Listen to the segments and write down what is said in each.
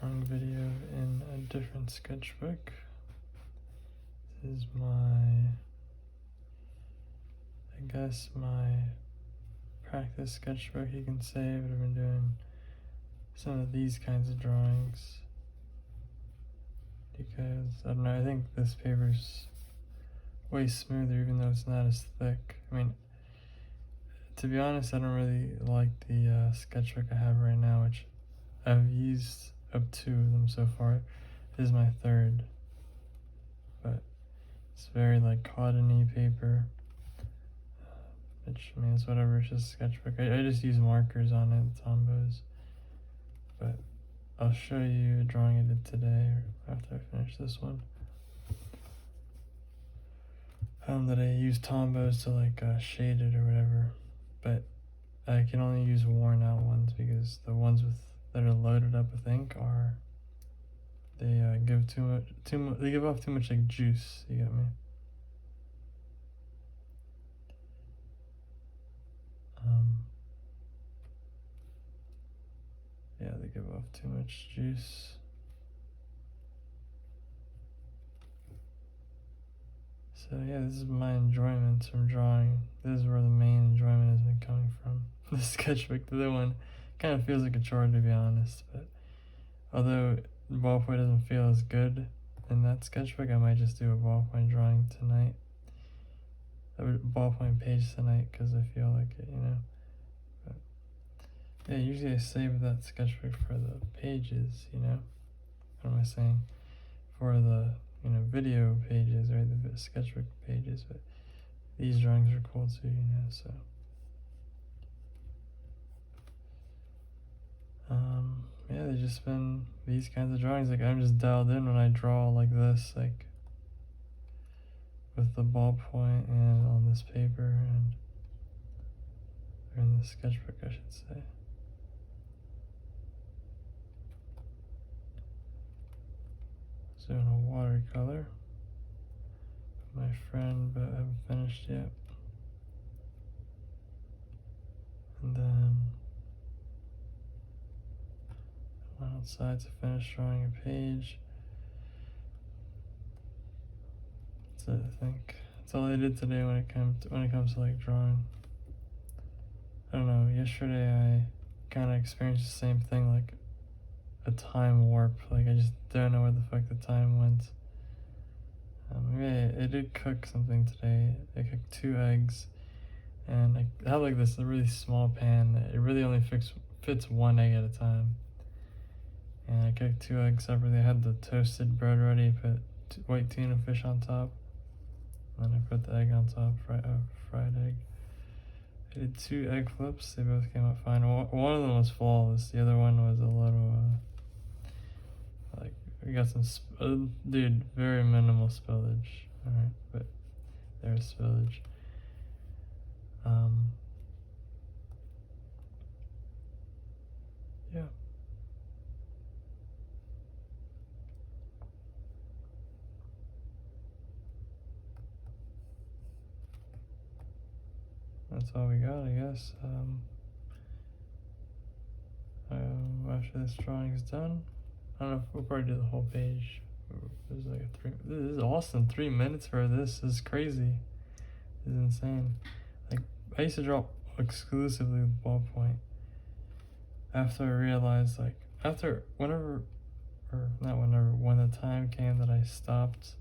drawing video in a different sketchbook. This is my practice sketchbook, you can say, but I've been doing some of these kinds of drawings because, I don't know, I think this paper's way smoother even though it's not as thick. I mean, to be honest, I don't really like the sketchbook I have right now, which I've used up 2 of them so far. This is my 3rd, but it's very like cottony paper, which means whatever, it's just a sketchbook. I just use markers on it, Tombos, but I'll show you a drawing I did today after I finish this one. That I use Tombos to like shade it or whatever, but I can only use worn out ones because the ones that are loaded up with ink they give they give off too much like juice. You get me? Yeah, they give off too much juice. So yeah, this is my enjoyment from drawing. This is where the main enjoyment has been coming from. The sketchbook, the other one, kind of feels like a chore to be honest, but although ballpoint doesn't feel as good in that sketchbook, I might just do a ballpoint drawing tonight. A ballpoint page tonight because I feel like it, you know. But yeah, usually I save that sketchbook for the pages, you know. What am I saying? For the, you know, video pages, right? The sketchbook pages, but these drawings are cool too, you know, so. Yeah, they've just been these kinds of drawings. Like, I'm just dialed in when I draw like this, like with the ballpoint and on this paper or in the sketchbook, I should say. Doing a watercolor, my friend, but I haven't finished yet. And then I went outside to finish drawing a page. That's it, I think. That's all I did today when it comes to like drawing. I don't know, yesterday I kind of experienced the same thing, like a time warp. Like, I just don't know where the fuck the time went. Maybe I did cook something today. I cooked 2 eggs, and I have like this really small pan. It really only fits 1 egg at a time. And I cooked 2 eggs separately. I had the toasted bread ready, put white tuna fish on top, and then I put the egg on top, fried egg. I did 2 egg flips. They both came out fine. One of them was flawless. The other one was a little, like, we got some, dude, very minimal spillage. Alright, but there's spillage. Yeah. That's all we got, I guess. After this drawing is done, I don't know if we'll probably do the whole page. There's like this is awesome. 3 minutes for this is crazy. This is insane. Like, I used to draw exclusively with ballpoint. After I realized, like, when the time came that I stopped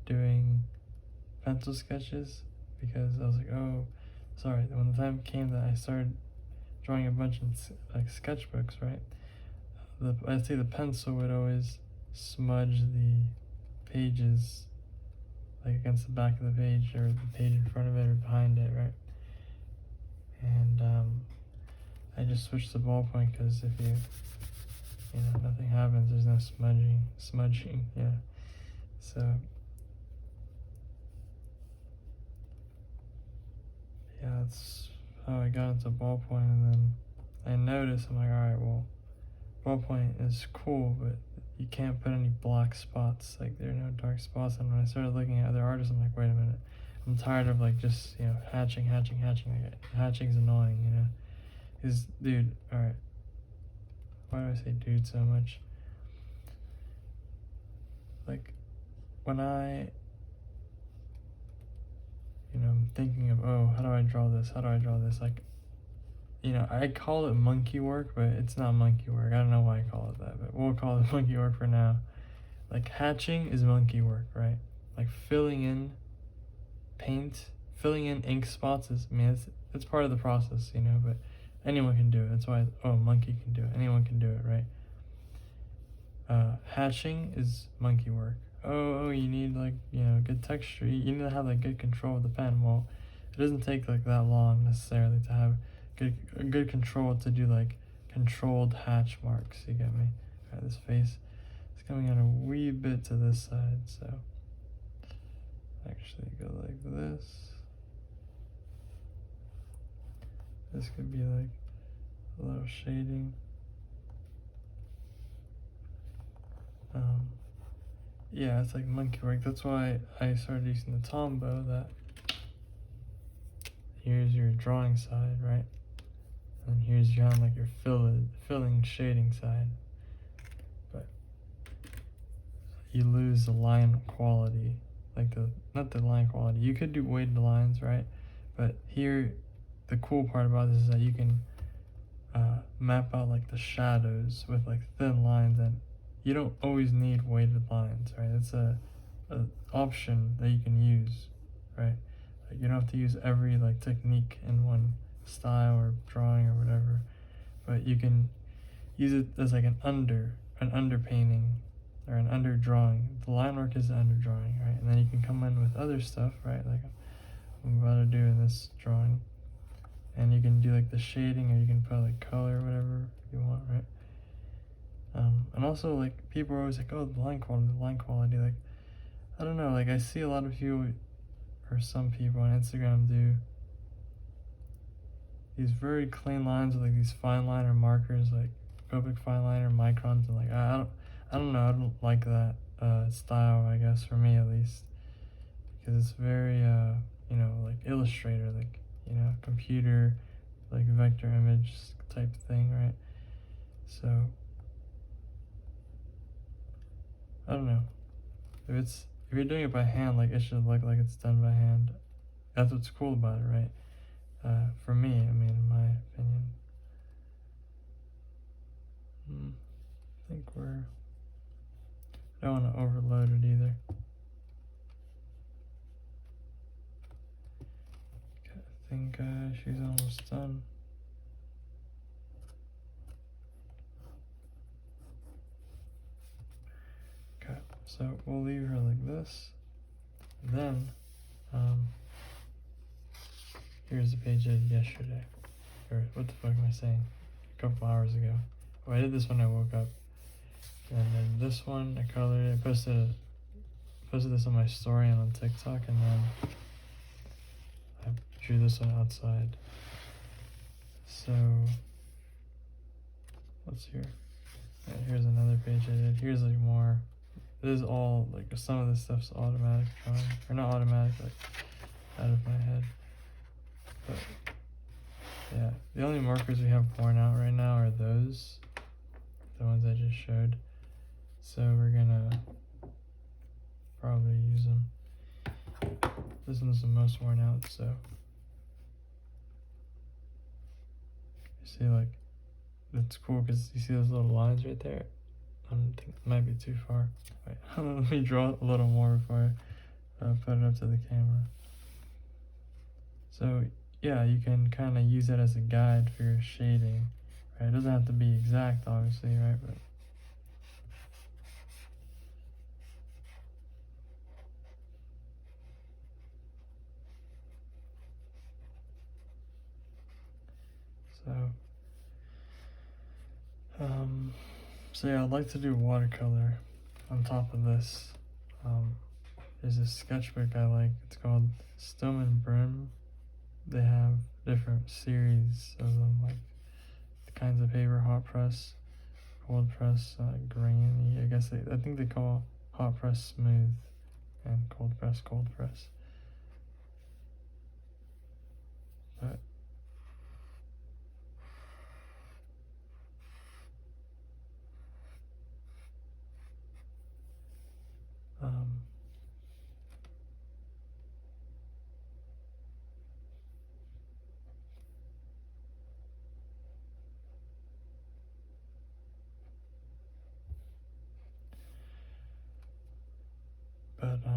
doing pencil sketches, because I was like, oh, sorry, when the time came that I started drawing a bunch of like sketchbooks, right? I'd say the pencil would always smudge the pages, like against the back of the page or the page in front of it or behind it, right? And I just switched to ballpoint because if you know, nothing happens, there's no smudging, yeah. So yeah, that's how I got into ballpoint, and then I noticed, I'm like, alright, well, ballpoint is cool, but you can't put any black spots, like there are no dark spots. And when I started looking at other artists, I'm like, wait a minute, I'm tired of like just, you know, hatching. Like, hatching's annoying, you know. Dude, alright, why do I say dude so much? when I, I'm thinking of, oh, how do I draw this? How do I draw this? Like, I call it monkey work, but it's not monkey work. I don't know why I call it that, but we'll call it monkey work for now. Like, hatching is monkey work, right? Like, filling in paint, filling in ink spots is, it's part of the process, but anyone can do it. That's why, monkey can do it. Anyone can do it, right? Hatching is monkey work. Oh, you need good texture. You need to have like good control of the pen. Well, it doesn't take like that long necessarily to have good control to do like controlled hatch marks. You get me? Alright, this face is coming out a wee bit to this side, so actually go like this. This could be like a little shading. Yeah, it's like monkey work. That's why I started using the Tombow. That here's your drawing side, right? And here's your like your filling shading side. But you lose the line quality, like not the line quality. You could do weighted lines, right? But here, the cool part about this is that you can map out like the shadows with like thin lines, and you don't always need weighted lines, right? It's a option that you can use, right? Like, you don't have to use every like technique in one style or drawing or whatever, but you can use it as like an underpainting or an under drawing. The line work is the under drawing, right? And then you can come in with other stuff, right? Like I'm about to do in this drawing, and you can do like the shading, or you can put like color or whatever you want, right? And also, like, people are always like, oh, the line quality, like, I don't know, like, I see a lot of people, or some people on Instagram do these very clean lines with like these fine liner markers, like Copic fine liner, microns, and like, I don't know, I don't like that style, I guess, for me at least, because it's very, like Illustrator, like, computer, like vector image type thing, right? So I don't know. If you're doing it by hand, like it should look like it's done by hand. That's what's cool about it, right? For me, in my opinion. I think I don't want to overload it either. Okay, I think she's almost done. Okay, so we'll leave her like this. And then, here's the page I did yesterday. Or what the fuck am I saying? A couple hours ago. Oh, I did this when I woke up. And then this one, I colored it. I posted this on my story and on TikTok, and then I drew this one outside. So, what's here? Yeah, here's another page I did. Here's like more. This is all like some of this stuff's automatic drawing, or not automatic, like out of my head. But yeah, the only markers we have pouring out right now are those, the ones I just showed. So we're gonna probably use them. This one's the most worn out, so you see, like, it's cool because you see those little lines right there. I don't think it might be too far. Wait, let me draw a little more before I put it up to the camera. So yeah, you can kind of use that as a guide for your shading, right? It doesn't have to be exact, obviously, right? But so yeah, I'd like to do watercolor on top of this. There's a sketchbook I like. It's called Stillman Brim. They have different series of them, like the kinds of paper: hot press, cold press, grainy. I think they call hot press smooth, and cold press cold press. But But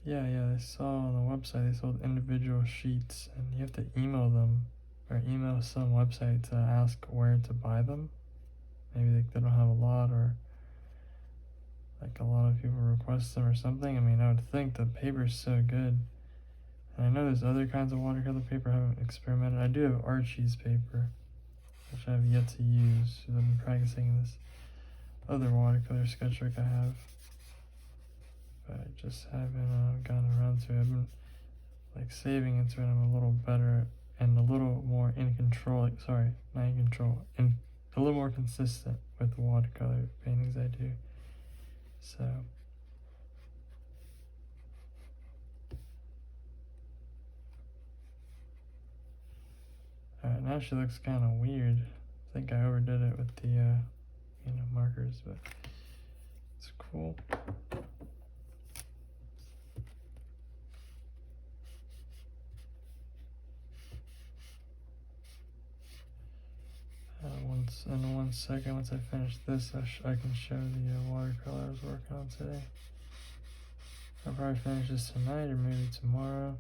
yeah, I saw on the website they sold individual sheets, and you have to email them or email some website to ask where to buy them. Maybe they don't have a lot, or like a lot of people request them or something. I mean, I would think the paper's so good. And I know there's other kinds of watercolor paper I haven't experimented. I do have Archie's paper, which I have yet to use. I've been practicing this other watercolor sketchbook I have, but I just haven't gotten around to it. I've been like saving into it. I'm a little better and a little more in control. Like, sorry, not in control, and a little more consistent with the watercolor paintings I do. So. Alright, now she looks kind of weird. I think I overdid it with the, markers, but it's cool. In 1 second, once I finish this, I can show the watercolor I was working on today. I'll probably finish this tonight or maybe tomorrow.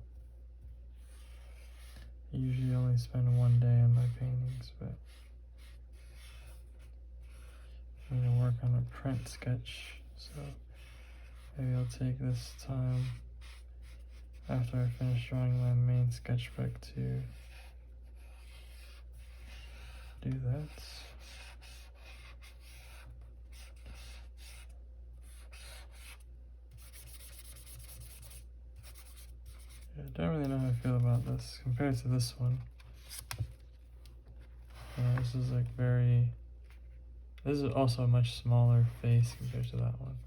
I usually only spend 1 day on my paintings, but I'm going to work on a print sketch, so maybe I'll take this time after I finish drawing my main sketchbook to do that. I don't really know how I feel about this compared to this one. This is like this is also a much smaller face compared to that one.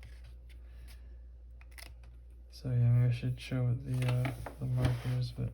So yeah, maybe I should show the markers, but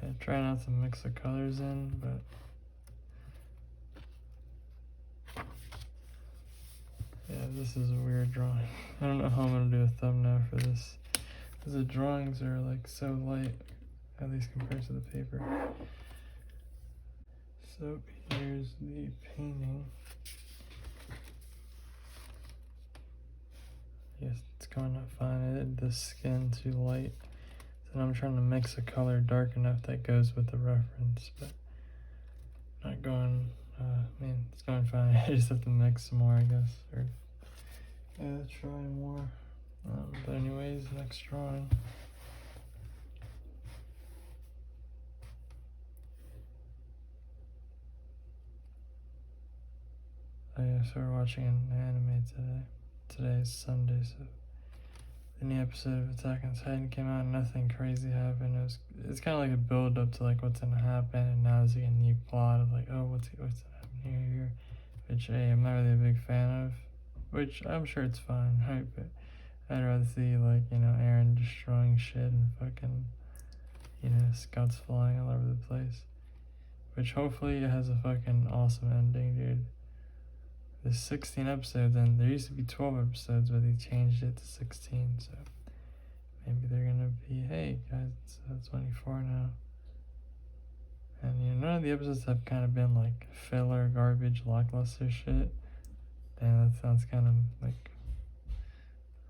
yeah, try not to mix the colors in, but yeah, this is a weird drawing. I don't know how I'm gonna do a thumbnail for this, because the drawings are like so light, at least compared to the paper. So here's the painting. Yes, it's going out fine. I did the skin too light. And I'm trying to mix a color dark enough that goes with the reference, but not going, it's going fine. I just have to mix some more, I guess, or try more. But anyways, next drawing. I started watching an anime today. Today is Sunday, so the new episode of Attack on Titan came out and nothing crazy happened. It's kind of like a build up to like what's gonna happen, and now there's like a new plot of like, oh, what's happening here, which I'm not really a big fan of, which I'm sure it's fine, right? But I'd rather see like, Eren destroying shit and fucking, scouts flying all over the place, which hopefully it has a fucking awesome ending, dude. There's 16 episodes, and there used to be 12 episodes, but they changed it to 16, so maybe they're gonna be, hey guys, it's 24 now. And none of the episodes have kind of been like filler, garbage, lackluster shit. Damn, that sounds kind of like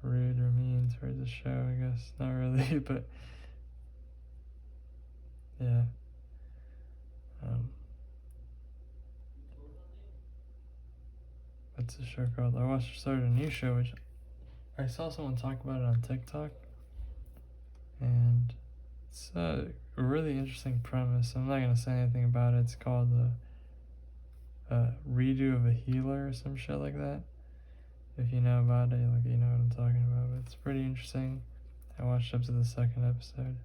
rude or mean towards the show, I guess. Not really, but yeah. What's the show called? I started a new show, which I saw someone talk about it on TikTok, and it's a really interesting premise. I'm not gonna say anything about it. It's called Redo of a Healer or some shit like that. If you know about it, like, you know what I'm talking about. But it's pretty interesting. I watched up to the 2nd episode.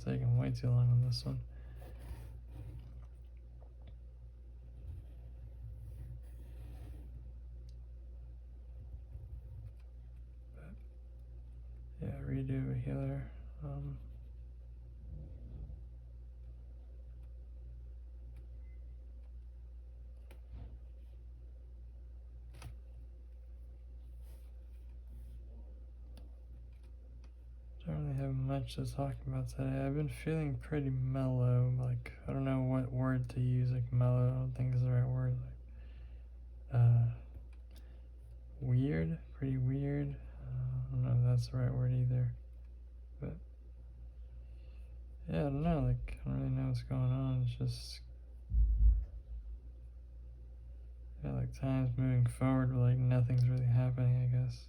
Taking way too long on this one. do a healer. Don't really have much to talk about today. I've been feeling pretty mellow. Like, I don't know what word to use. Like, mellow, I don't think is the right word. Like, weird, pretty weird. I don't know if that's the right word either. But yeah, I don't know. Like, I don't really know what's going on. It's just, yeah, like time's moving forward, but like nothing's really happening, I guess.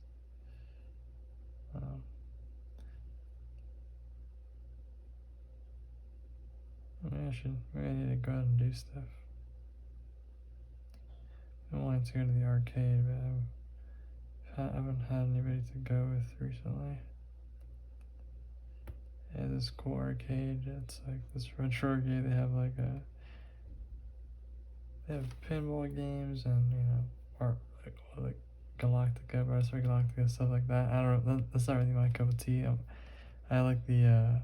Maybe I need to go out and do stuff. I wanted to go to the arcade, but I haven't had anybody to go with recently. Yeah, this cool arcade. It's like this retro arcade. They have they have pinball games and or like Galactica, Battlestar Galactica, stuff like that. I don't know. That's not really my cup of tea. I like the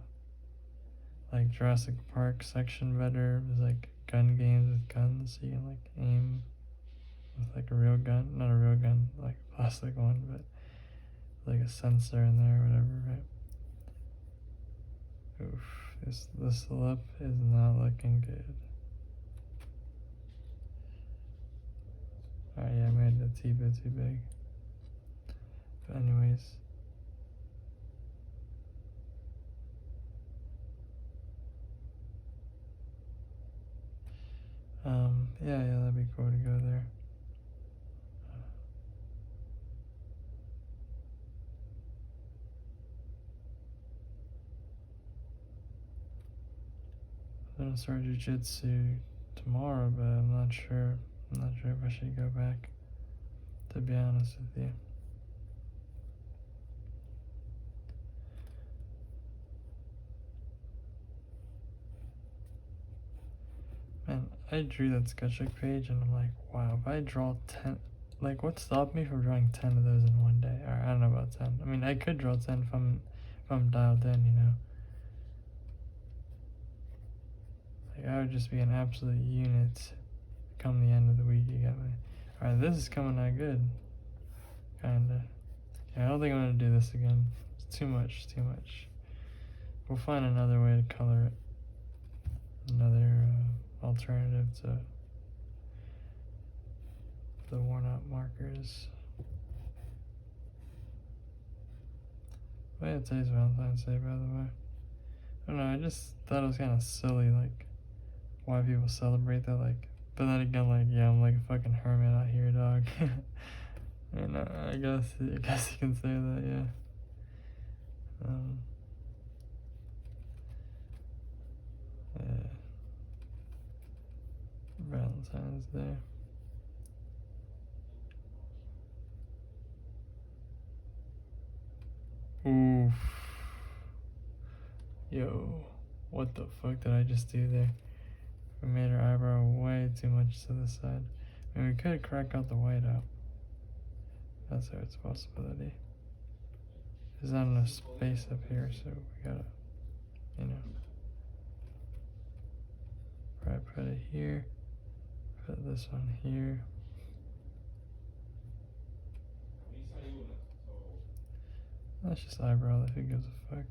like Jurassic Park section better. There's like gun games with guns, so you can like aim with like a real gun, not a real gun, like a plastic one, but like a sensor in there or whatever, right? Oof, this lip is not looking good. Alright, yeah, I made it a bit too big. But anyways. Yeah, that'd be cool to go there. I'm gonna start jiu-jitsu tomorrow, but I'm not sure. I'm not sure if I should go back, to be honest with you. Man, I drew that sketchbook page and I'm like, wow, if I draw 10, like what stopped me from drawing 10 of those in one day? Or I don't know about 10. I mean, I could draw 10 if I'm dialed in, Like I would just be an absolute unit come the end of the week, you get me? Alright, this is coming out good. Kinda. Yeah, I don't think I'm gonna do this again. It's too much. We'll find another way to color it. Another alternative to the worn out markers. But yeah, today's Valentine's Day, by the way. I don't know, I just thought it was kind of silly, like, why people celebrate that, like, but then again, like, yeah, I'm like a fucking hermit out here, dog. And I guess you can say that, yeah. Yeah. Valentine's Day. Oof. Yo, what the fuck did I just do there? We made her eyebrow way too much to the side. I mean, we could crack out the white out. That's a possibility. There's not enough space up here, so we gotta, probably put it here. Put this one here. That's just eyebrow, who gives a fuck?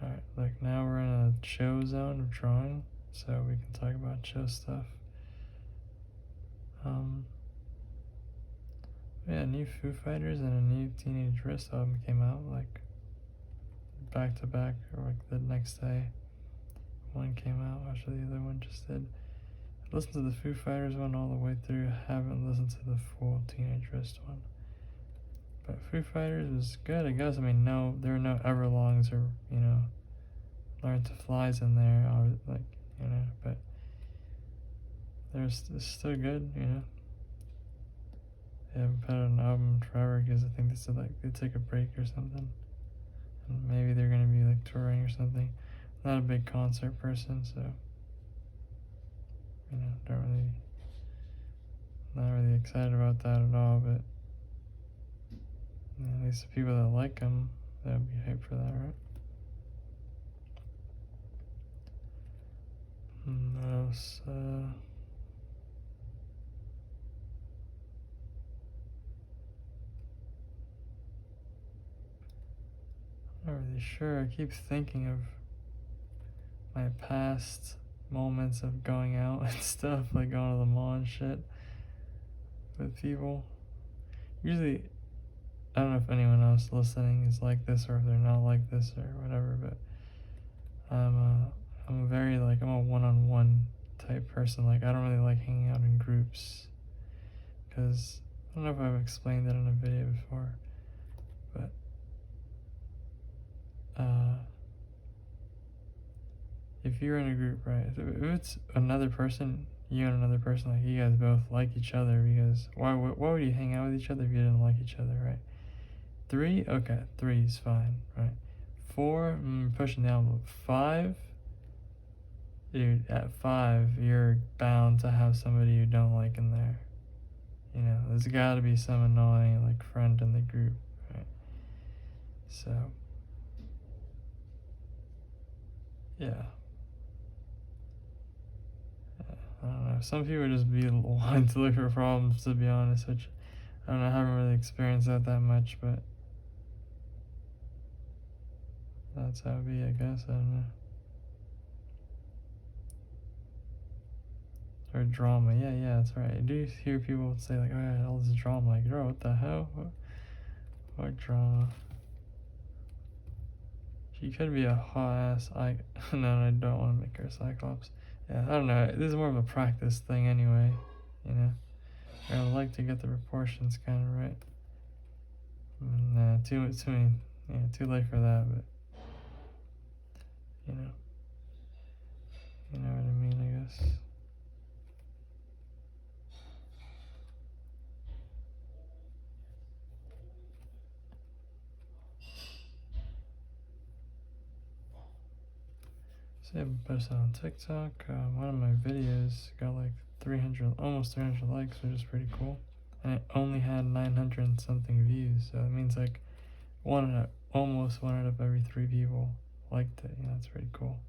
Alright, look, now we're in a chill zone of drawing, so we can talk about chill stuff. Yeah, new Foo Fighters and a new Teenage Wrist album came out, like, back to back, or like the next day. One came out, actually the other one just did. I listened to the Foo Fighters one all the way through. I haven't listened to the full Teenage Wrist one. But Foo Fighters was good, I guess. I mean, there were no Everlongs or, Learn to Flies in there, like, but it's still good, They haven't put out an album forever because I think they said, like, they took a break or something. And maybe they're gonna be, like, touring or something. I'm not a big concert person, so, don't really Not really excited about that at all, but at least the people that like him, that would be hyped for that, right? What else? I'm not really sure. I keep thinking of my past moments of going out and stuff, like going to the mall and shit with people. Usually, I don't know if anyone else listening is like this or if they're not like this or whatever, but I'm a very like I'm a one-on-one type person. Like I don't really like hanging out in groups because I don't know if I've explained that in a video before, but if you're in a group, right? If it's another person, you and another person, like you guys both like each other, because why would you hang out with each other if you didn't like each other, right? 3, okay, 3 is fine, right? 4, pushing down. 5, dude, at 5, you're bound to have somebody you don't like in there. You know, there's got to be some annoying like friend in the group, right? So, yeah. I don't know. Some people just be wanting to look for problems, to be honest, which I don't know. I haven't really experienced that much, but that's how it be, I guess. I don't know. Or drama. Yeah, that's right. I do hear people say, like, oh, yeah, all this drama. Like, bro, what the hell? What drama? She could be a hot ass. No, I don't want to make her a Cyclops. Yeah, I don't know. This is more of a practice thing anyway, you know? I would like to get the proportions kind of right. Nah, too many. Yeah, too late for that, but you know what I mean, I guess. So I posted on TikTok. One of my videos got like 300, almost 300 likes, which is pretty cool. And it only had 900 and something views, so it means like almost 1 out of every 3 people liked it. That's pretty cool.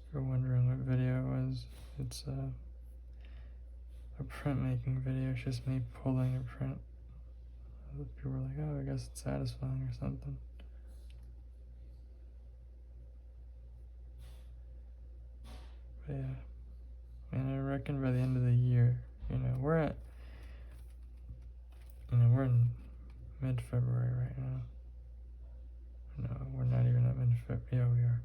If you're wondering what video it was, it's a printmaking video. It's just me pulling a print. People were like, oh, I guess it's satisfying or something. But yeah, I reckon by the end of the year, we're in mid-February right now. No, we're not even at mid-February. Yeah, we are.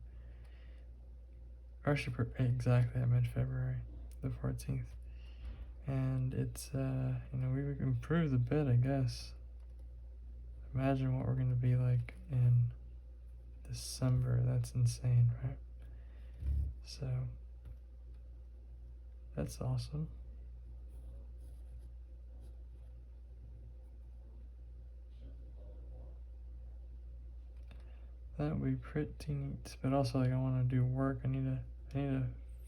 Actually, exactly at mid-February, the 14th. And it's, we've improved a bit, I guess. Imagine what we're going to be like in December. That's insane, right? So, that's awesome. That would be pretty neat. But also, like, I want to do work. I need to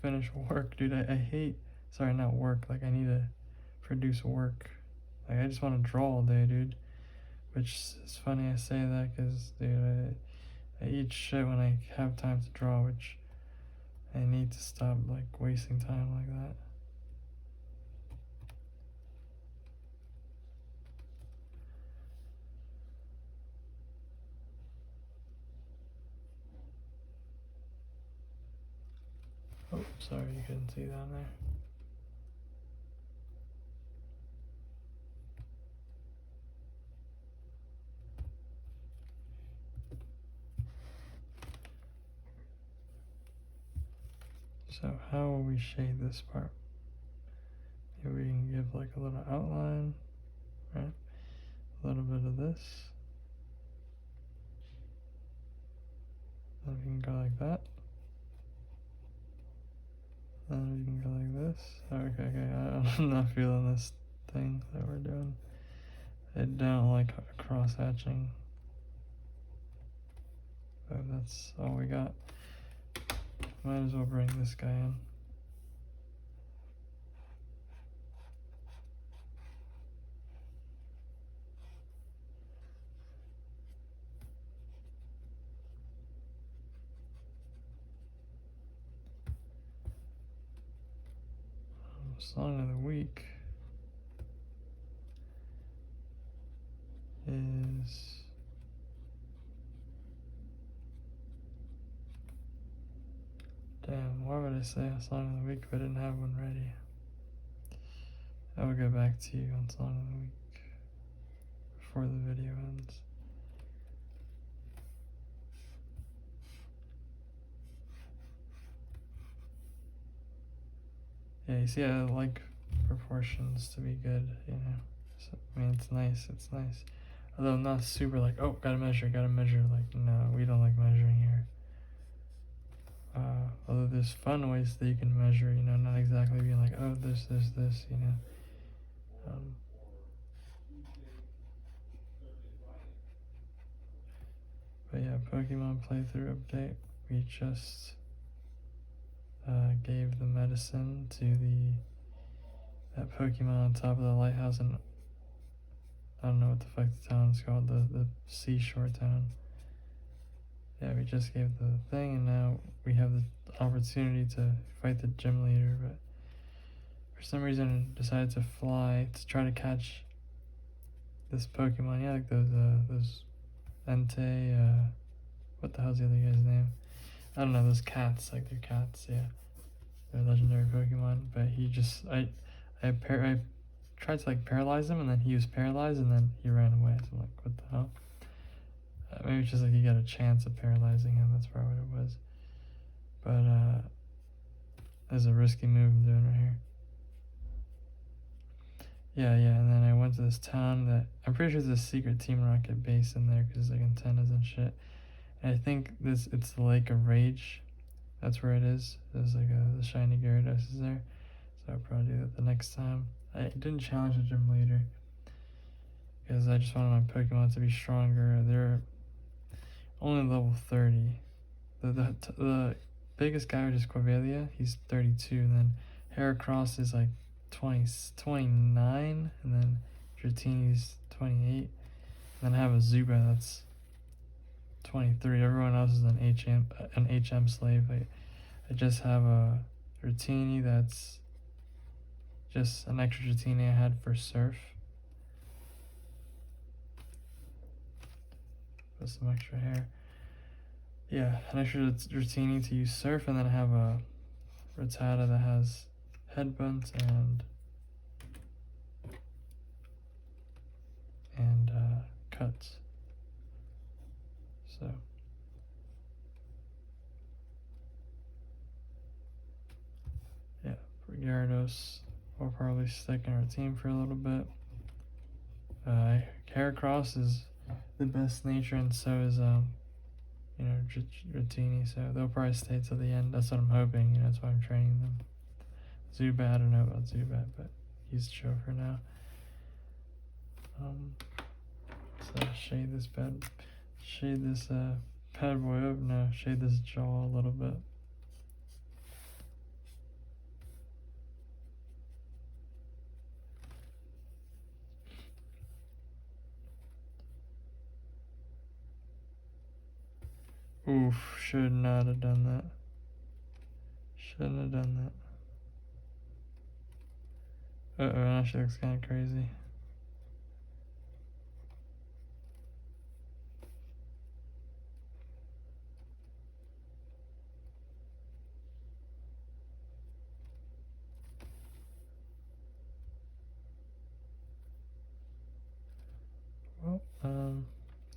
finish work, dude. I hate, sorry, not work. Like, I need to produce work. Like, I just want to draw all day, dude. Which is funny I say that because, dude, I eat shit when I have time to draw, which I need to stop, like, wasting time like that. Oh, sorry, you couldn't see down there. So how will we shade this part? Maybe we can give like a little outline, right? A little bit of this. Then we can go like that. Then we can go like this. Okay, I'm not feeling this thing that we're doing. I don't like cross hatching. But that's all we got. Might as well bring this guy in. Song of the week is damn, why would I say a song of the week if I didn't have one ready? I will get back to you on song of the week before the video ends. Yeah, you see, I like proportions to be good, you know. So, I mean, it's nice. Although I'm not super like, oh, gotta measure. Like, no, we don't like measuring here. Although there's fun ways that you can measure, you know, not exactly being like, oh, this, you know. But yeah, Pokemon playthrough update. We just gave the medicine to that Pokemon on top of the lighthouse, and I don't know what the fuck the town's called, the seashore town. Yeah, we just gave the thing, and now we have the opportunity to fight the gym leader, but for some reason decided to fly to try to catch this Pokemon. Yeah, like those Entei, what the hell's the other guy's name? I don't know, those cats, like they're cats, yeah. They're legendary Pokemon, but he just, I tried to like paralyze him, and then he was paralyzed, and then he ran away, so I'm like, what the hell? Maybe it's just like you got a chance of paralyzing him, that's probably what it was. But, there's a risky move I'm doing right here. Yeah, and then I went to this town that, I'm pretty sure there's a secret Team Rocket base in there, because there's like antennas and shit. And I think it's the Lake of Rage. That's where it is. There's like the shiny Gyarados is there. So I'll probably do that the next time. I didn't challenge the gym leader because I just wanted my Pokemon to be stronger. They're only level 30. The biggest guy, which is Corvelia, he's 32, and then Heracross is like 29, and then Dratini's 28. And then I have a Zubat that's 23. Everyone else is an HM slave. I just have a Dratini that's just an extra Dratini I had for Surf. Put some extra hair. Yeah, an extra Dratini to use Surf, and then I have a Rattata that has Headbutt and Cuts. So yeah, for Gyarados, we'll probably stick in our team for a little bit. Heracross is the best nature, and so is you know, Dratini, so they'll probably stay till the end. That's what I'm hoping, you know, that's why I'm training them. Zubat, I don't know about Zubat, but he's chill for now. So shade this bad boy up. No, shade this jaw a little bit. Oof, should not have done that. Shouldn't have done that. Uh-oh, now she looks kind of crazy. Well, I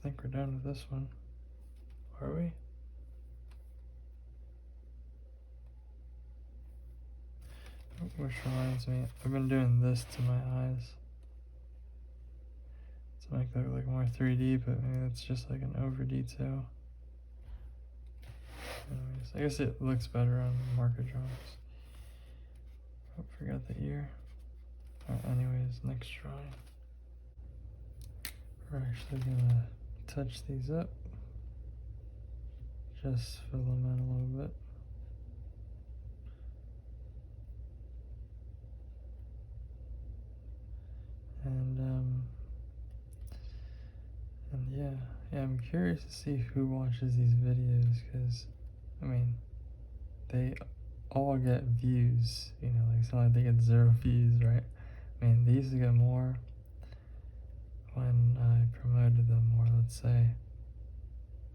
think we're done with this one. Are we? Which reminds me, I've been doing this to my eyes to make them look like more 3D, but maybe it's just like an over detail. Anyways, I guess it looks better on marker drawings. Oh, forgot the ear. Alright, anyways, next drawing. We're actually gonna touch these up. Just fill them in a little bit. And yeah, I'm curious to see who watches these videos, because, I mean, they all get views, you know, like it's not like they get 0 views, right? I mean, they used to get more when I promoted them more, let's say,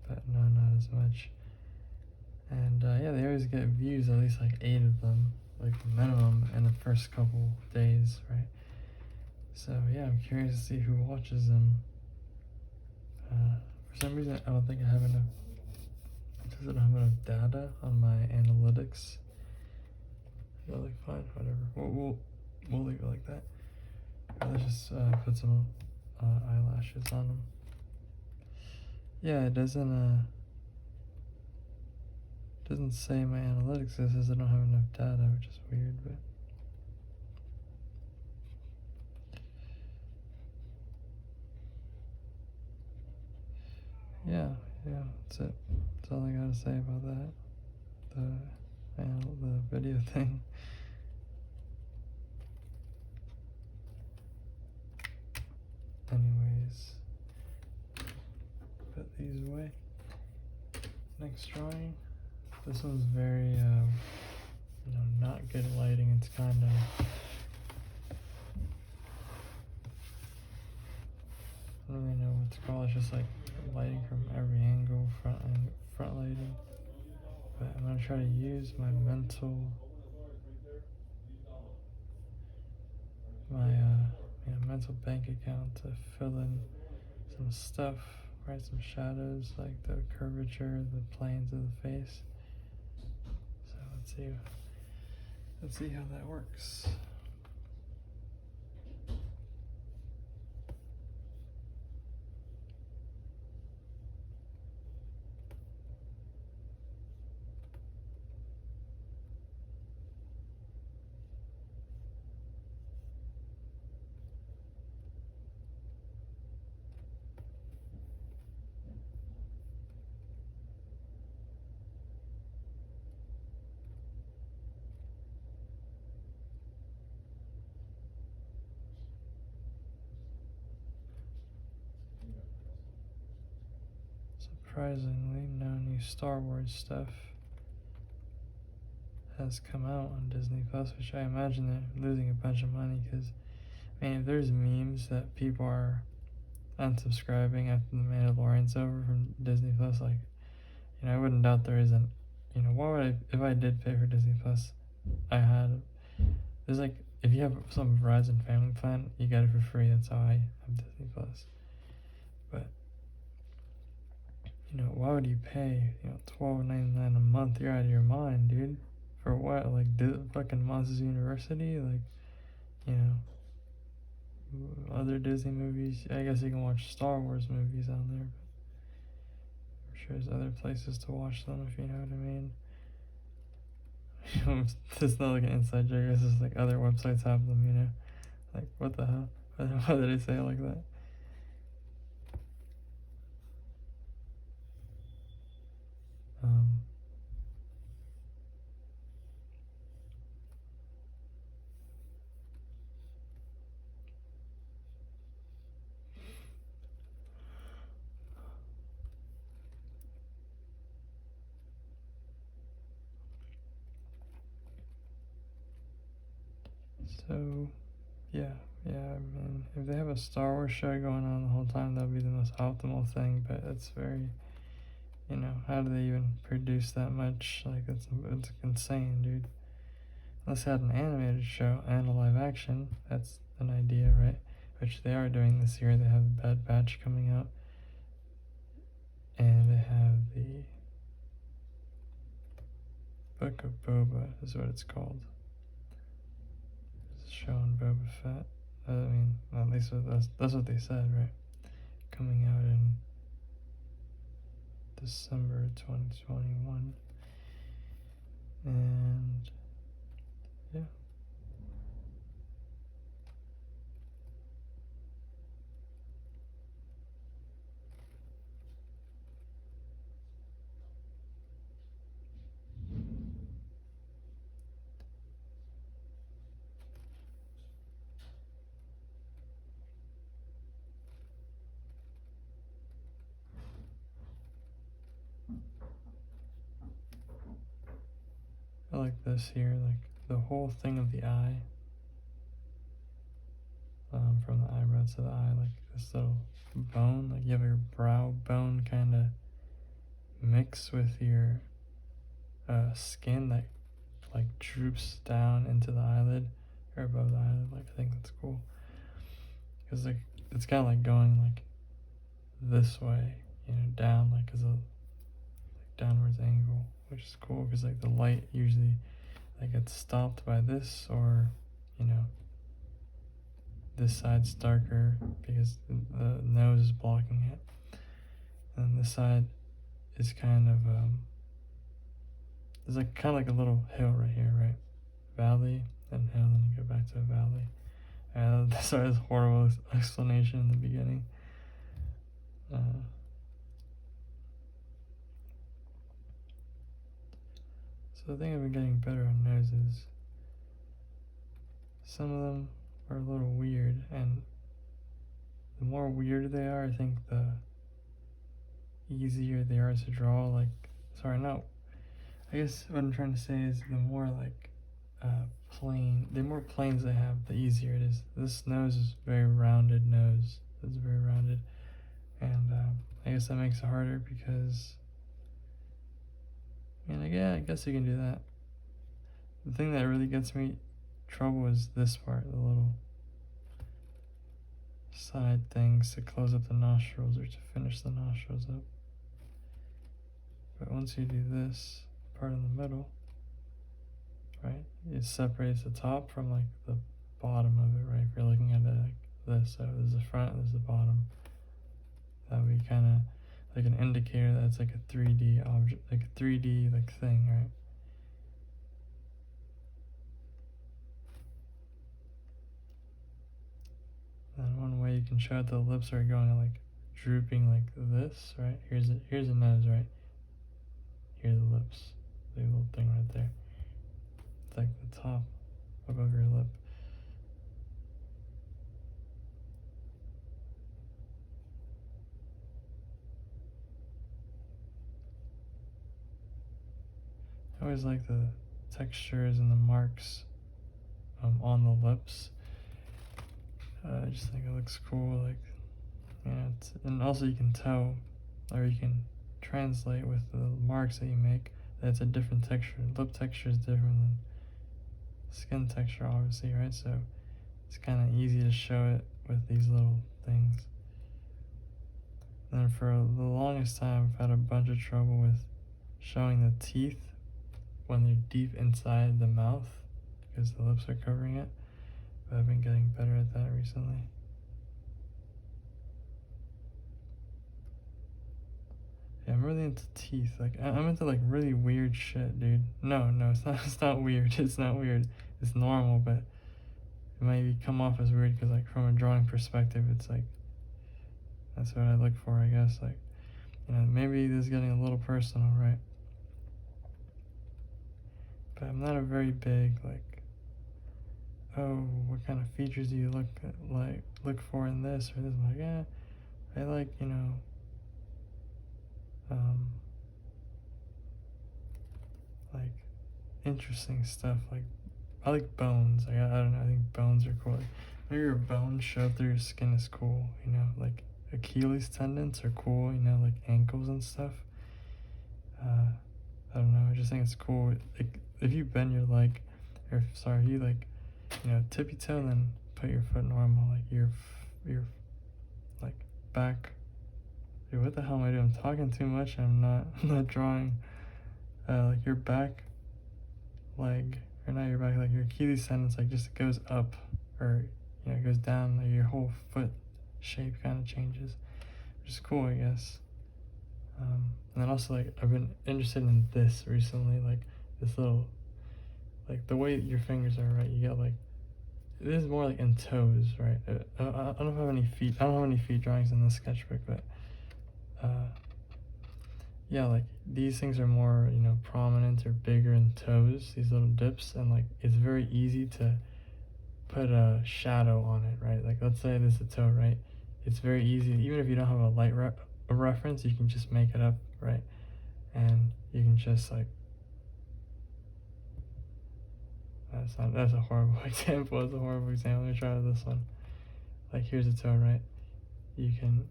but no, not as much. And yeah, they always get views, at least like 8 of them, like minimum in the first couple days, right? So yeah, I'm curious to see who watches them. For some reason, I don't think I have enough. It doesn't have enough data on my analytics. Yeah, like fine, whatever. We'll leave it like that. Let's just put some eyelashes on them. Yeah, it doesn't say my analytics. It says I don't have enough data, which is weird, but. Yeah, that's it. That's all I gotta say about that. The video thing. Anyways, put these away. Next drawing. This one's very, not good lighting. It's kind of. I don't really know what to call it. It's just like lighting from every angle, front lighting. But I'm gonna try to use my mental bank account to fill in some stuff, write some shadows like the curvature, the planes of the face. So let's see how that works. Surprisingly, no new Star Wars stuff has come out on Disney Plus, which I imagine they're losing a bunch of money, because, I mean, if there's memes that people are unsubscribing after The Mandalorian's over from Disney Plus, like, I wouldn't doubt there isn't. Why would if I did pay for Disney Plus, there's like, if you have some Verizon family plan, you get it for free. That's how I have Disney Plus. But, why would you pay, $12.99 a month? You're out of your mind, dude. For what? Like, fucking Monsters University? Like, other Disney movies. I guess you can watch Star Wars movies on there, but I'm sure there's other places to watch them, if you know what I mean. It's not like an inside joke. It's just like other websites have them, Like, what the hell? Why did I say it like that? So, yeah, I mean, if they have a Star Wars show going on the whole time, that would be the most optimal thing, but it's very, how do they even produce that much? Like, it's insane, dude. Unless they had an animated show and a live action, that's an idea, right? Which they are doing this year. They have the Bad Batch coming out, and they have the Book of Boba, is what it's called. It's showing Boba Fett. I mean, at least that's what they said, right? Coming out in December 2021. And yeah. I like this here, like the whole thing of the eye, from the eyebrow to the eye, like this little bone, like you have your brow bone kind of mix with your skin that like droops down into the eyelid or above the eyelid. Like I think that's cool because like it's kind of like going like this way, down like as a like downwards angle, which is cool because like the light usually like gets stopped by this, or this side's darker because the nose is blocking it, and this side is kind of there's like kind of like a little hill right here, right? Valley and hill, then you go back to a valley. Sorry, this horrible explanation in the beginning. So the thing I've been getting better on noses, some of them are a little weird, and the more weird they are, I think the easier they are to draw. Like, sorry, no. I guess what I'm trying to say is the more like the more planes they have, the easier it is. This nose is very rounded nose. It's very rounded, and I guess that makes it harder because, I guess you can do that. The thing that really gets me trouble is this part, the little side things to close up the nostrils or to finish the nostrils up. But once you do this part in the middle, right, it separates the top from like the bottom of it, right? If you're looking at it like this, so there's the front, there's the bottom. That would be kind of like an indicator that it's like a 3D object, like a 3D like thing, right? And one way you can show it, the lips are going like drooping like this, right? Here's a nose, right? Here's the lips, the little thing right there. It's like the top above your lip. I always like the textures and the marks on the lips. I just think it looks cool. Like, and also you can tell, or you can translate with the marks that you make, that it's a different texture. Lip texture is different than skin texture, obviously, right? So it's kind of easy to show it with these little things. And for the longest time, I've had a bunch of trouble with showing the teeth when they're deep inside the mouth because the lips are covering it. But I've been getting better at that recently. Yeah, I'm really into teeth. Like, I'm into like really weird shit, dude. No, it's not. It's not weird. It's not weird. It's normal, but it might come off as weird because, like, from a drawing perspective, it's like that's what I look for, I guess. Like, maybe this is getting a little personal, right? But I'm not a very big like, oh, what kind of features do you look for in this or this? I'm like, yeah, I like like interesting stuff. Like I like bones. I don't know. I think bones are cool. Like, maybe your bones show through your skin is cool. Like Achilles tendons are cool. Like ankles and stuff. I don't know. I just think it's cool. Like if you bend your leg, or sorry, you like, tippy toe, then put your foot normal. Like your like back. Dude, what the hell am I doing? I'm talking too much. I'm not drawing. Like your back leg, or not your back, like your Achilles tendons, like just goes up, or it goes down. Like your whole foot shape kind of changes, which is cool, I guess. And then also, like, I've been interested in this recently, like this little like the way your fingers are, right? You get like, it is more like in toes, right? I don't have any feet. I don't have any feet drawings in this sketchbook, but yeah, like these things are more, you know, prominent or bigger in toes, these little dips, and like it's very easy to put a shadow on it, right? Like let's say this is a toe, right? It's very easy, even if you don't have a light a reference, you can just make it up, right? And you can just like, that's a horrible example. That's a horrible example. Let me try this one. Like here's a toe, right? You can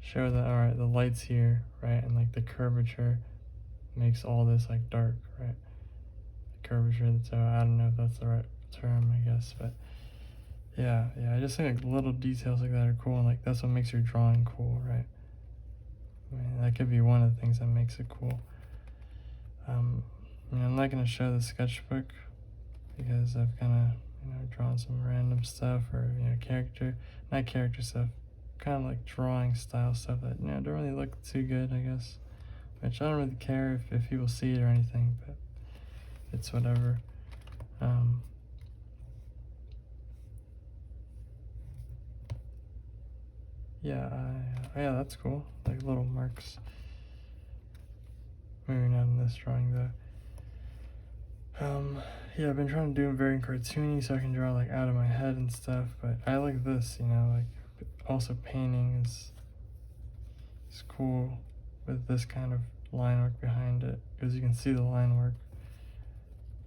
show that, all right, the light's here, right? And like the curvature makes all this like dark, right? The curvature of the toe. I don't know if that's the right term, I guess, but yeah, I just think like little details like that are cool, and like that's what makes your drawing cool, right? I mean, that could be one of the things that makes it cool. I mean, I'm not gonna show the sketchbook because I've kind of, you know, drawn some random stuff, or you know, not character stuff, kind of like drawing style stuff that, you know, don't really look too good, I guess. Which I don't really care if people see it or anything, but it's whatever. Yeah, yeah, that's cool. Like little marks. Maybe not in this drawing though. Yeah, I've been trying to do them very cartoony so I can draw like out of my head and stuff, but I like this, you know, like also painting is cool with this kind of line work behind it, because you can see the line work.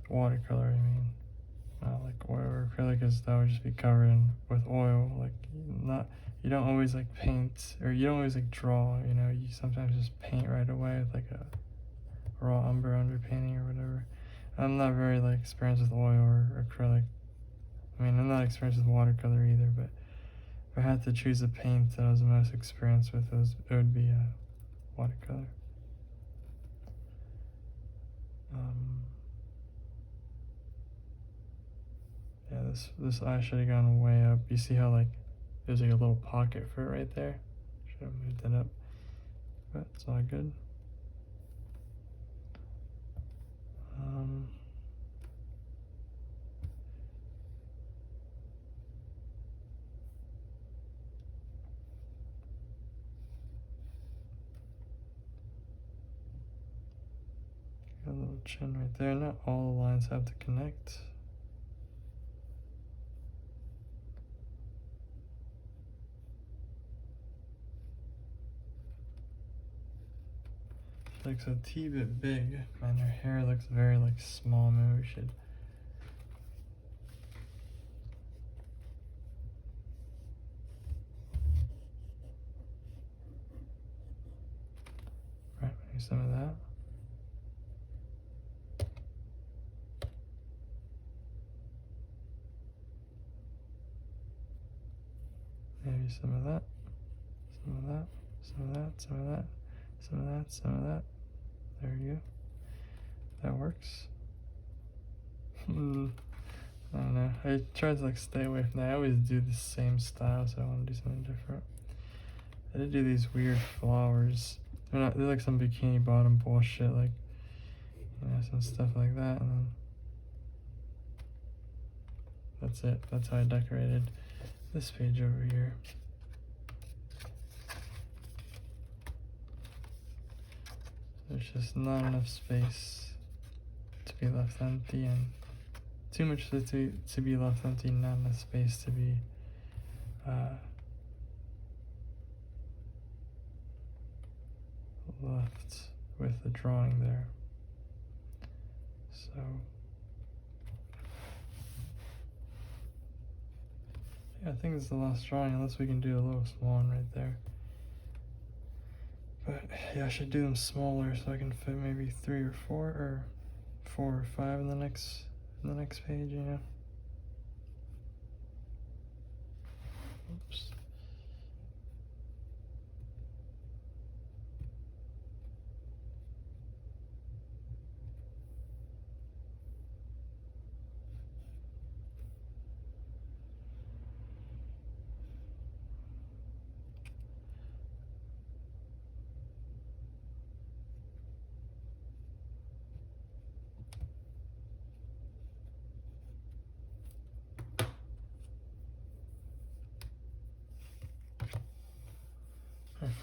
Watercolor, I mean, not like oil or acrylic, because that would just be covered in with oil. Like you don't always like paint, or you don't always like draw, you know, you sometimes just paint right away with like a raw umber underpainting or whatever. I'm not very like experienced with oil or acrylic. I mean, I'm not experienced with watercolor either, but if I had to choose a paint that I was the most experienced with, it would be watercolor. Yeah, this eye should have gone way up. You see how like there's like a little pocket for it right there? Should have moved it up, but it's all good. Got a little chin right there. Not all the lines have to connect. She looks a tee bit big, and her hair looks very like small. Maybe we should. Right, maybe some of that. Maybe some of that. Some of that. Some of that. Some of that. Some of that. Some of that. There you go. That works. I don't know. I try to like stay away from that. I always do the same style, so I want to do something different. I did do these weird flowers. They're like some bikini bottom bullshit, like, you know, some stuff like that, and then that's it. That's how I decorated this page over here. There's just not enough space to be left empty, and too much to be left empty, not enough space to be left with the drawing there. So yeah, I think this is the last drawing, unless we can do a little swan right there. But yeah, I should do them smaller so I can fit maybe 3 or 4, or 4 or 5 in the next page, you know. Oops.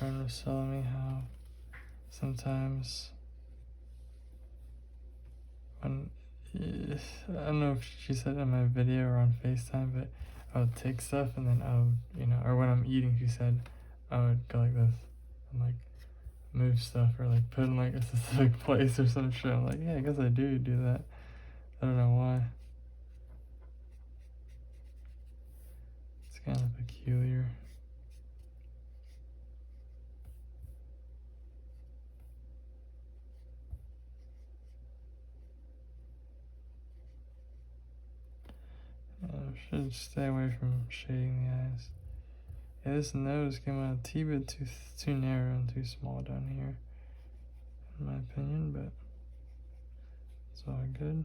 friend was telling me how sometimes when, I don't know if she said it in my video or on FaceTime, but I would take stuff and then I would, or when I'm eating, she said, I would go like this and like move stuff or like put in like a specific place or some shit. I'm like, yeah, I guess I do that. I don't know why. It's kind of peculiar. I should stay away from shading the eyes. Yeah, this nose came out a teeny bit too narrow and too small down here, in my opinion, but it's all good.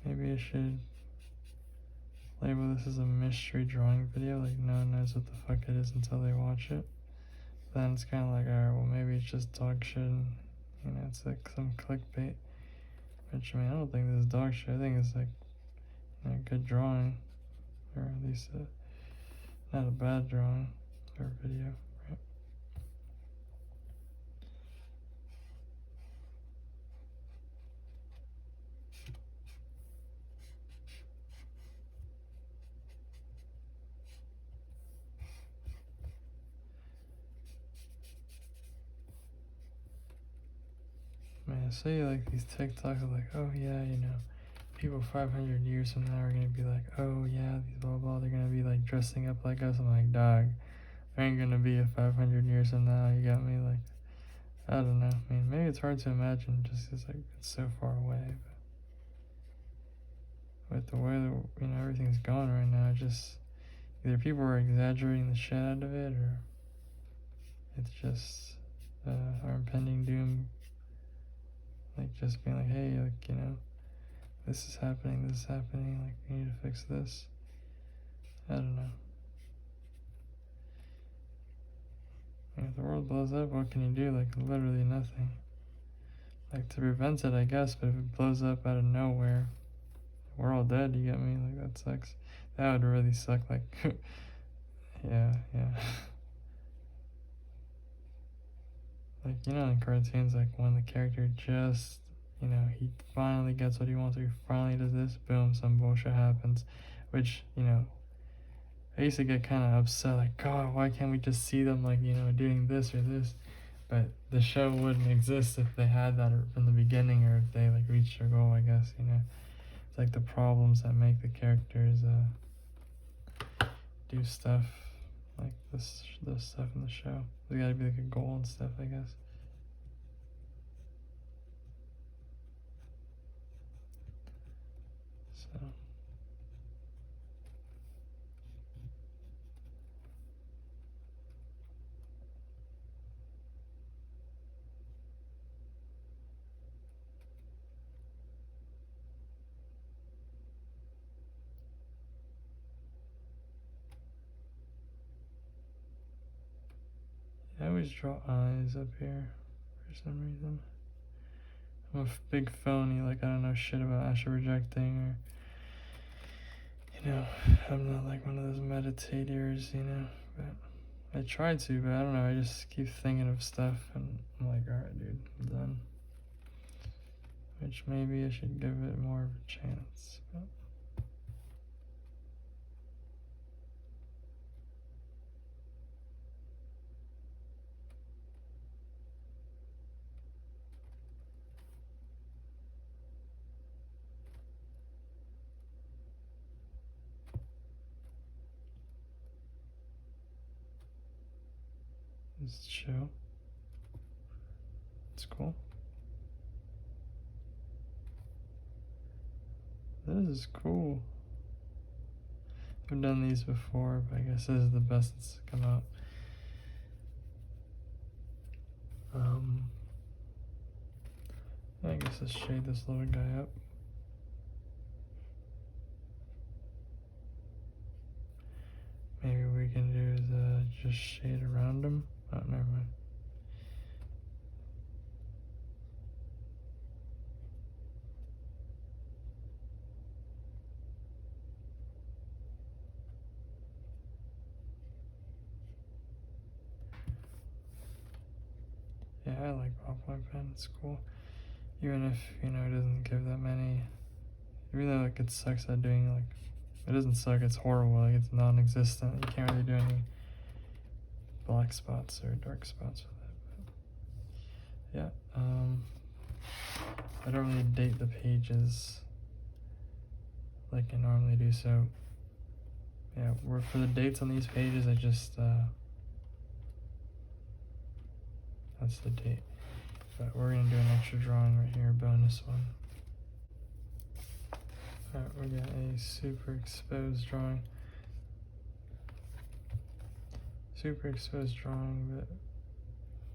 Maybe I should label this as a mystery drawing video, like no one knows what the fuck it is until they watch it. Then it's kind of like, alright, well maybe it's just dog shit and, it's like some clickbait. Which, I don't think this is dog shit. I think it's like, good drawing. Or at least not a bad drawing or video, right? Man, I see like these TikToks are like, oh yeah, people 500 years from now are gonna be like, oh yeah, these blah blah, they're gonna be like dressing up like us. I'm like, dog, there ain't gonna be a 500 years from now. You got me like, I don't know. Maybe it's hard to imagine just because like it's so far away. But with the way that everything's going right now, just either people are exaggerating the shit out of it, or it's just our impending doom. Like just being like, hey, like this is happening, like we need to fix this. I don't know. If the world blows up, what can you do? Like literally nothing. Like to prevent it, I guess, but if it blows up out of nowhere, we're all dead, you get me? Like that sucks. That would really suck, like yeah. Like in cartoons, like when the character just he finally gets what he wants, or he finally does this, boom, some bullshit happens. Which, I used to get kind of upset, like, God, why can't we just see them, like, doing this or this? But the show wouldn't exist if they had that from the beginning, or if they, like, reached their goal, I guess, It's like the problems that make the characters do stuff like this stuff in the show. There's gotta be, like, a goal and stuff, I guess. So... I always draw eyes up here for some reason. I'm a big phony, like I don't know shit about astral projecting, or I'm not like one of those meditators, but I try to, but I don't know, I just keep thinking of stuff and I'm like, alright dude, I'm done. Which maybe I should give it more of a chance, but this show, it's cool. This is cool. I've done these before, but I guess this is the best that's come out. I guess let's shade this little guy up. Maybe what we can do is just shade around around him. Oh, never mind. Yeah, I like Ballpoint pen. It's cool. Even if, it doesn't give that many. Even though, like, it sucks at doing, like, it doesn't suck, it's horrible. Like, it's non-existent. You can't really do any black spots or dark spots with it. But yeah, I don't really date the pages like I normally do. So, yeah, for the dates on these pages, I just, that's the date. But we're going to do an extra drawing right here, bonus one. Alright, we got a super exposed drawing. Super exposed drawing, but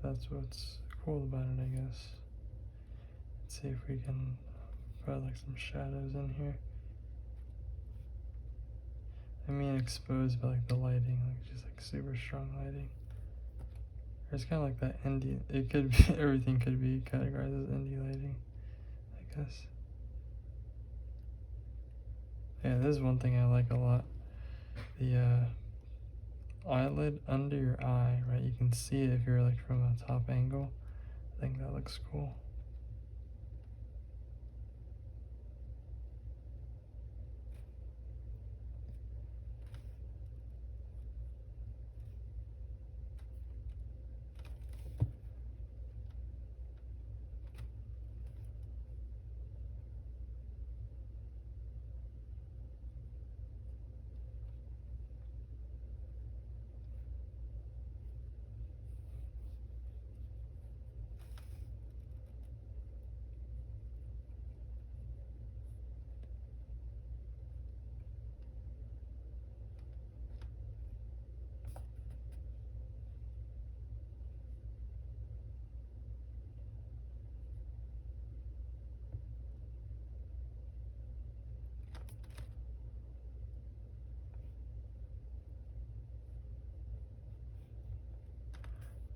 that's what's cool about it, I guess. Let's see if we can put like some shadows in here. I mean exposed by like the lighting, like just like super strong lighting. It's kind of like that indie, it could be, everything could be categorized as indie lighting, I guess. Yeah, this is one thing I like a lot. The eyelid under your eye, right? You can see it if you're like from a top angle. I think that looks cool.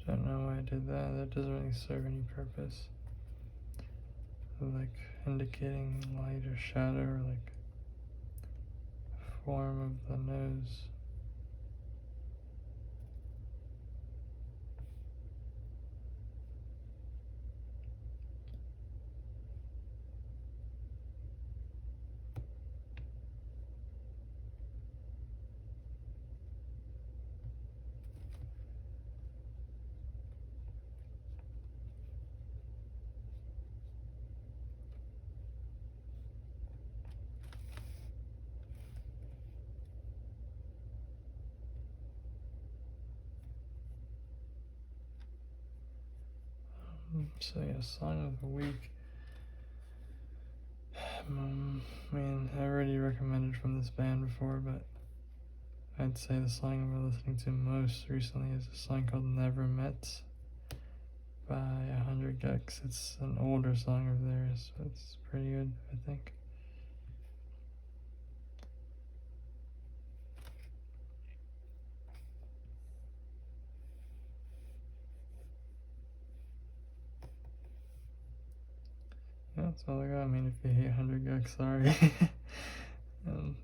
Don't know why I did that. That doesn't really serve any purpose. Like indicating light or shadow or like form of the nose. So yeah, song of the week. I mean, I already recommended from this band before, but I'd say the song I've been listening to most recently is a song called Never Met by 100 Gex. It's an older song of theirs, so it's pretty good, I think. Yeah, that's all I got. I mean, if you hate 100 Gex, sorry.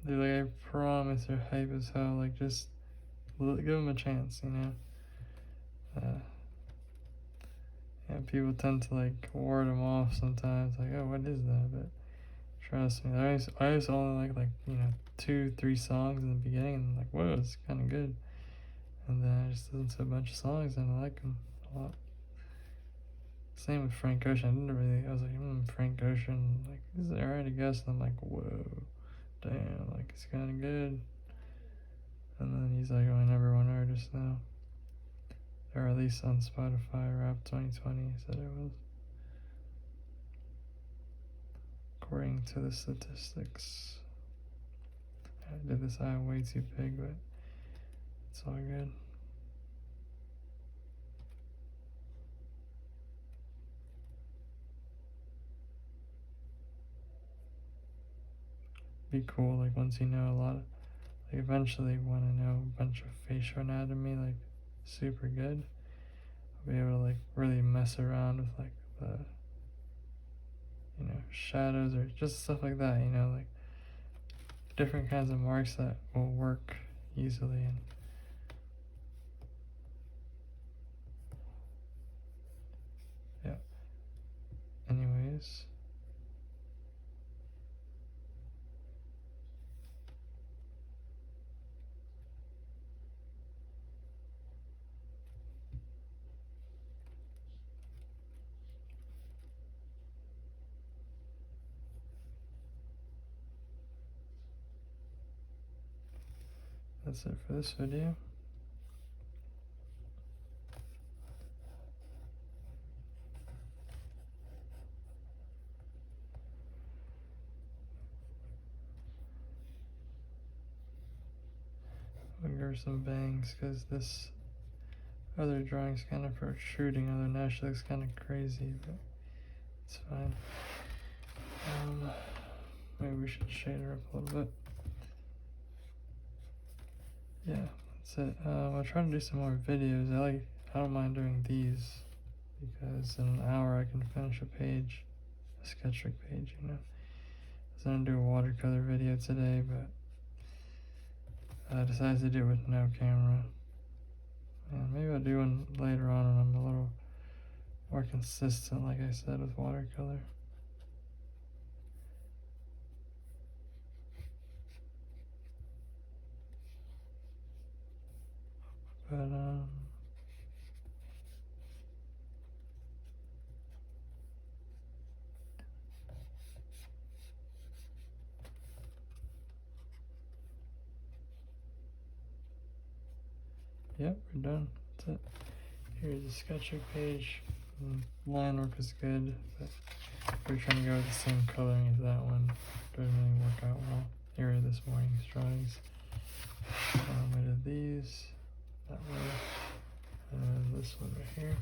They're like, I promise they're hype as hell. Like, just give them a chance, Yeah, people tend to like ward them off sometimes. Like, oh, what is that? But trust me, I always only like 2-3 songs in the beginning, and I'm like, whoa, it's kind of good. And then I just listen to a bunch of songs and I like them a lot. Same with Frank Ocean. I was like, Frank Ocean, like, this is alright, I guess. And I'm like, whoa, damn, like, it's kind of good. And then he's like, oh, my number one artist now. Or at least on Spotify, Rap 2020, he said it was. According to the statistics. I did this eye way too big, but it's all good. Be cool, like, once you know a lot of, like, eventually want to know a bunch of facial anatomy, like, super good. I'll be able to like really mess around with like the, you know, shadows or just stuff like that, you know, like different kinds of marks that will work easily. And yeah, anyways, that's it for this video. I'll give her some bangs because this other drawing's kind of protruding, although now she looks kind of crazy, but it's fine. Maybe we should shade her up a little bit. Yeah, that's it. I'll try to do some more videos. I don't mind doing these because in an hour I can finish a page, a sketchbook page, you know. I was gonna do a watercolor video today, but I decided to do it with no camera. And maybe I'll do one later on when I'm a little more consistent, like I said, with watercolor. But yep, we're done. That's it. Here's the sketchbook page. Line work is good, but we're trying to go with the same coloring as that one. Didn't really work out well. Here are this morning's drawings. I did these that way, and this one right here.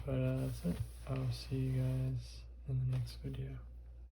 But that's it. I'll see you guys in the next video.